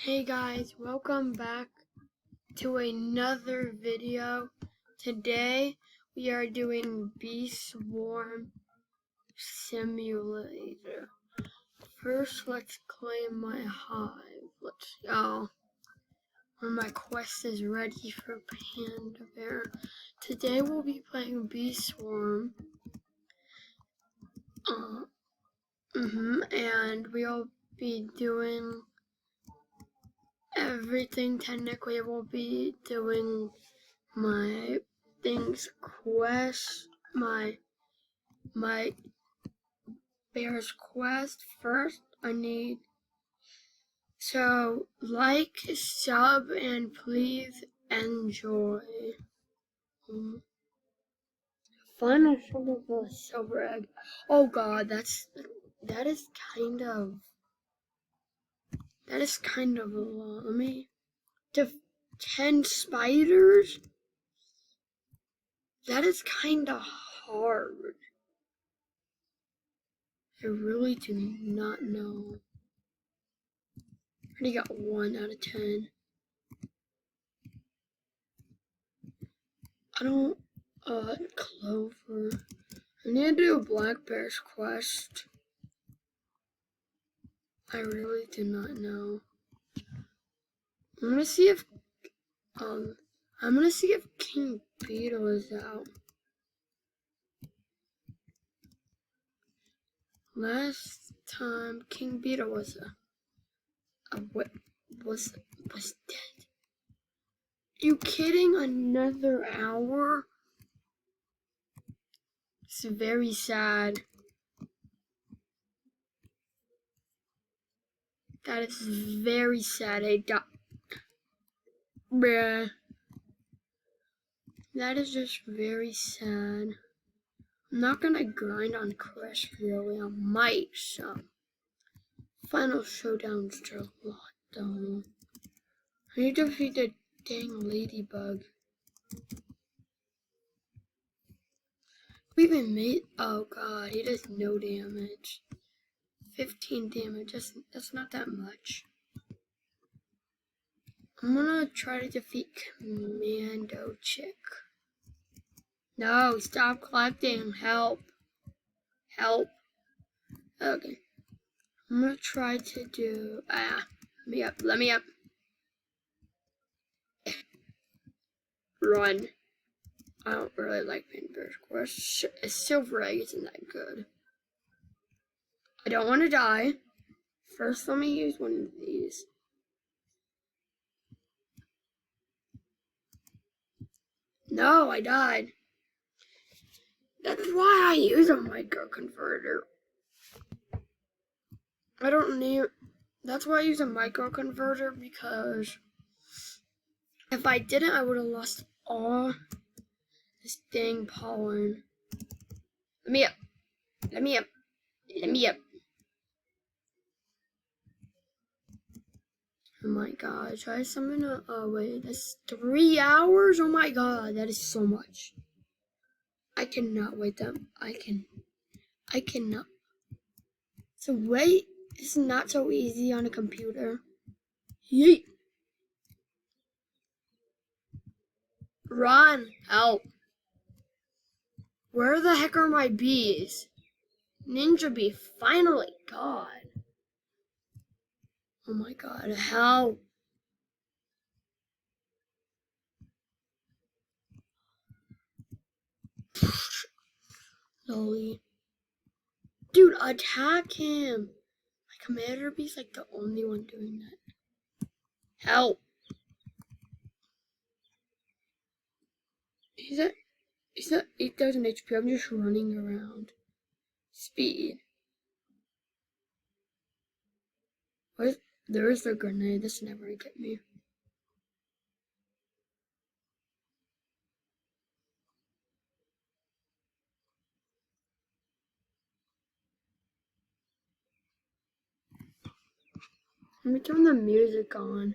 Hey guys, welcome back to another video. Today we are doing Bee Swarm Simulator. First, let's claim my hive. Let's go. When my quest is ready for Panda Bear. Today we'll be playing Bee Swarm. And we'll be doing everything. Technically we'll be doing my quest, my bear's quest. First I need, so like, sub, and please enjoy. Final shot of the silver egg. Oh god, that is kind of a lot. Let me 10 spiders. That is kind of hard. I really do not know. I already got 1 out of 10. I don't, Clover. I need to do a Black Bear's quest. I really do not know. I'm gonna see if King Beetle is out. Last time King Beetle was dead. You kidding? Another hour? It's very sad. That is very sad. Bruh. That is just very sad. I'm not gonna grind on Crash really. I might some. Final showdown's a lot though. I need to defeat the dang ladybug. We even made, oh god, he does no damage. 15 damage, that's not that much. I'm gonna try to defeat Commando Chick. No, stop collecting, help. Help. Okay. I'm gonna try to do, let me up. Run. I don't really like Panda Bear's quest. Silver egg isn't that good. I don't want to die. First, let me use one of these. No, I died. That's why I use a microconverter. That's why I use a microconverter, because if I didn't, I would have lost all this dang pollen. Let me up. Let me up. Let me up. Oh my god, try something. Oh wait, that's 3 hours? Oh my god, that is so much. I cannot wait that. I cannot. So wait, it's not so easy on a computer. Yeet. Run, help. Where the heck are my bees? Ninja bee, finally, god. Oh my god, help. Lolly. Dude, attack him. My commander bee's like the only one doing that. Help. He's at 8,000 HP. I'm just running around. Speed. There's the grenade. This never get me. Let me turn the music on.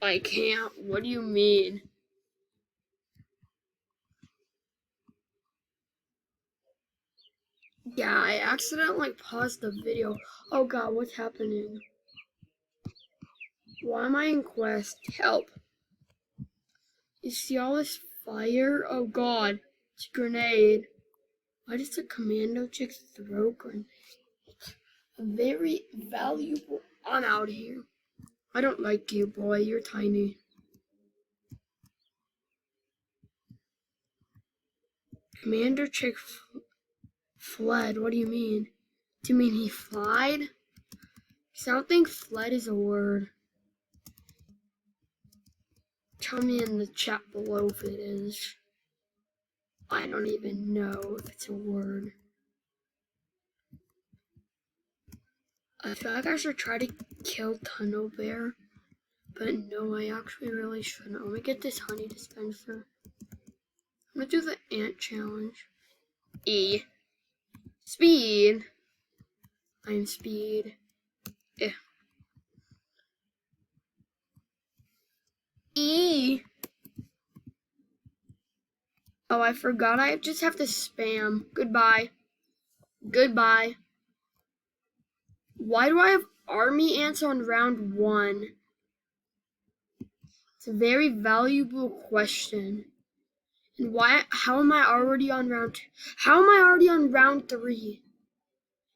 I can't. What do you mean? Yeah, I accidentally paused the video. Oh god, what's happening? Why am I in quest? Help. You see all this fire? Oh god, it's a grenade. Why does the commando chick throw grenade? Very valuable. I'm out of here. I don't like you, boy. You're tiny. Commander chick fled. What do you mean? Do you mean he flied? I don't think fled is a word. Tell me in the chat below if it is. I don't even know if it's a word. I feel like I should try to kill Tunnel Bear, but no, I actually really shouldn't. Let me get this honey dispenser. I'm gonna do the ant challenge. E. Speed. I'm speed. E. Oh, I forgot. I just have to spam. Goodbye. Goodbye. Why do I have army ants on round 1? It's a very valuable question. And how am I already on round 2? How am I already on round 3?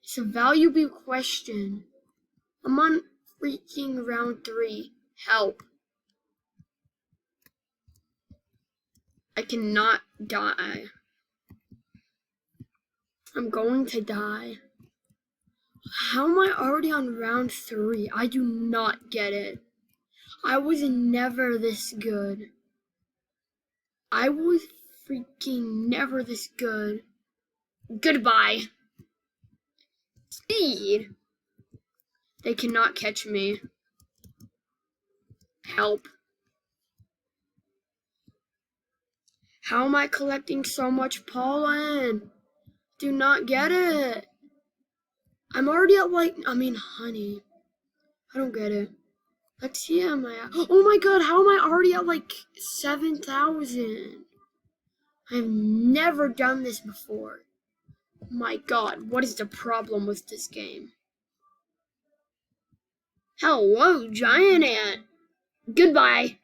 It's a valuable question. I'm on freaking round 3. Help. I cannot die. I'm going to die. How am I already on round 3? I do not get it. I was never this good. I was freaking never this good. Goodbye. Speed. They cannot catch me. Help. How am I collecting so much pollen? Do not get it. I'm already at honey. I don't get it. Let's see, am I at, oh my god, how am I already at 7,000? I've never done this before. My god, what is the problem with this game? Hello, giant ant. Goodbye.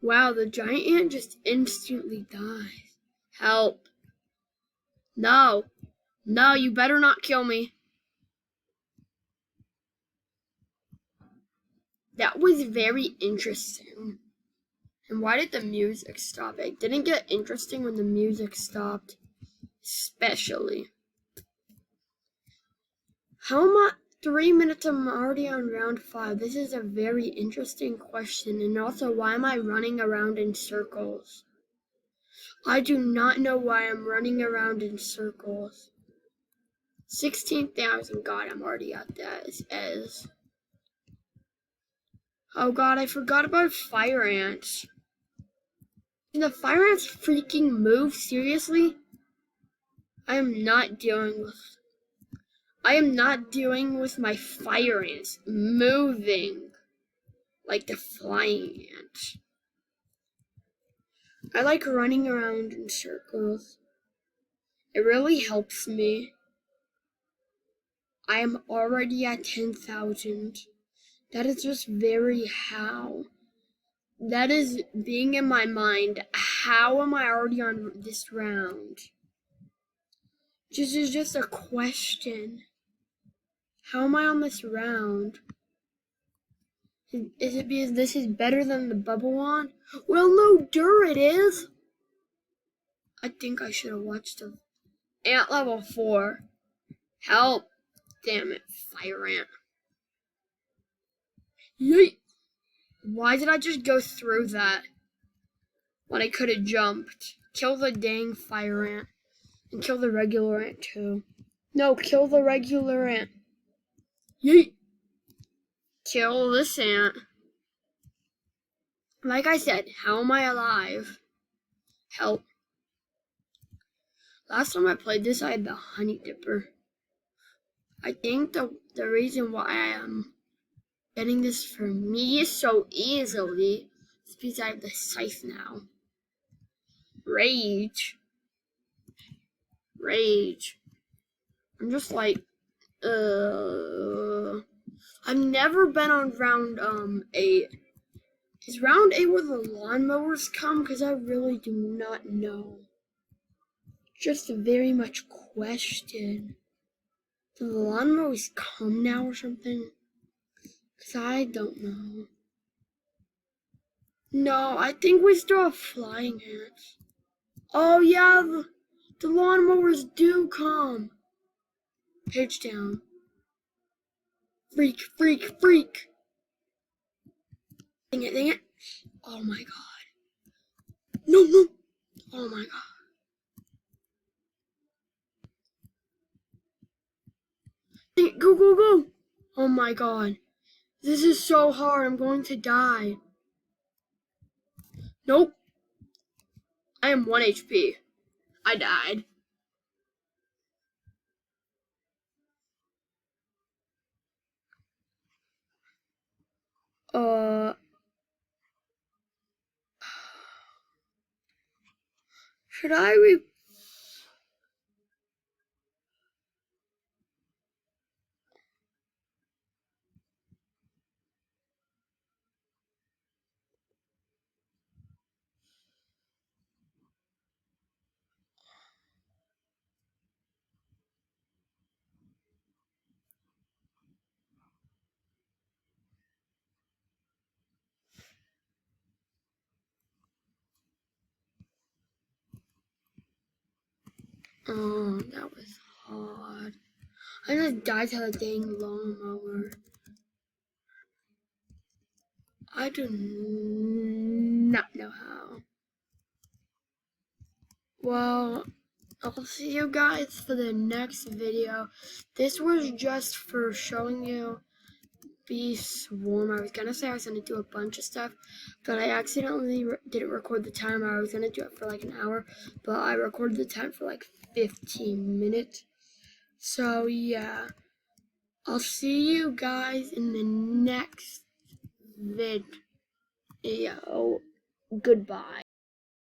Wow, the giant ant just instantly dies. Help. No. No, you better not kill me. That was very interesting. And why did the music stop? It didn't get interesting when the music stopped. Especially. How am I? 3 minutes, I'm already on round 5. This is a very interesting question. And also, why am I running around in circles? I do not know why I'm running around in circles. 16,000. God, I'm already at that. Oh god, I forgot about fire ants. Can the fire ants freaking move? Seriously? I am not dealing with my fire ants moving like the flying ants. I like running around in circles. It really helps me. I am already at 10,000. That is just very how. That is being in my mind. How am I already on this round? This is just a question. How am I on this round? Is it because this is better than the bubble wand? Well, no, it is. I think I should have watched the ant level 4. Help. Damn it, fire ant. Yeet. Why did I just go through that when I could have jumped? Kill the dang fire ant. And kill the regular ant too. No, kill the regular ant. Yeet. Kill this ant. Like I said, how am I alive? Help. Last time I played this, I had the honey dipper. I think the reason why I am getting this for me so easily is because I have the scythe now. Rage. rage. I'm just like, I've never been on round 8. Is round 8 where the lawnmowers come? Because I really do not know. Just a very much question. Do the lawnmowers come now or something? Because I don't know. No, I think we still have flying ants. Oh yeah, the lawnmowers do come. Page down. Freak, freak, freak. Dang it, dang it. Oh my god. No, no. Oh my god. Dang it, go, go, go. Oh my god. This is so hard. I'm going to die. Nope. I am 1 HP. I died. Should I Oh, that was hard. I just died to the dang lawnmower. I do not know how. Well, I'll see you guys for the next video. This was just for showing you Bee Swarm. I was gonna say I was gonna do a bunch of stuff, but I accidentally didn't record the timer. I was gonna do it for like an hour, but I recorded the time for like 15 minutes. So yeah, I'll see you guys in the next video. Goodbye.